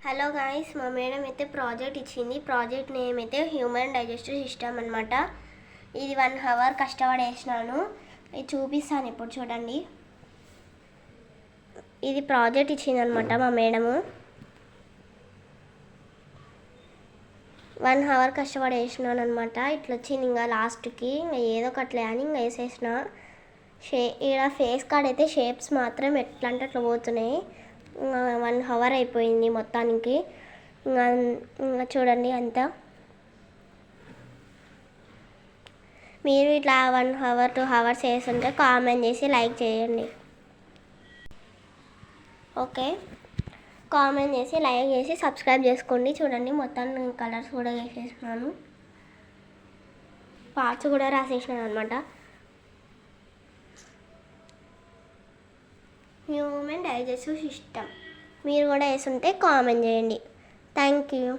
Hello guys, మా madam అయితే project ఇచ్చింది. ప్రాజెక్ట్ నేమ్ అయితే హ్యూమన్ డైజెస్టివ్ సిస్టమ్ అనమాట. ఇది 1 అవర్ కష్టపడి వేసినాను. ఇది చూపిస్తాను ఇప్పుడు చూడండి. ఇది ప్రాజెక్ట్ ఇచ్చింది అనమాట మా మేడము. 1 అవర్ కష్టపడి వేసినాను అనమాట. ఇట్లా వచ్చింది. ఇంకా లాస్ట్కి ఇంకా ఏదో ఒకట్లే అని ఇంకా వేసేసిన. ఇక్కడ ఫేస్ కార్డ్ అయితే షేప్స్ మాత్రం ఎట్లా అంటే అట్లా పోతున్నాయి. 1 అవర్ అయిపోయింది మొత్తానికి. ఇంకా చూడండి అంతా. మీరు ఇట్లా 1 అవర్ 2 అవర్స్ వేస్తుంటే కామెంట్ చేసి లైక్ చేయండి. ఓకే, కామెంట్ చేసి లైక్ చేసి సబ్స్క్రైబ్ చేసుకోండి. చూడండి మొత్తం కలర్స్ కూడా వేసేసినాను, పార్ట్స్ కూడా రాసేసినాను అనమాట. హ్యూమన్ డైజెస్టివ్ సిస్టమ్ మీరు కూడా వేస్తుంటే కామెంట్ చేయండి. Thank you.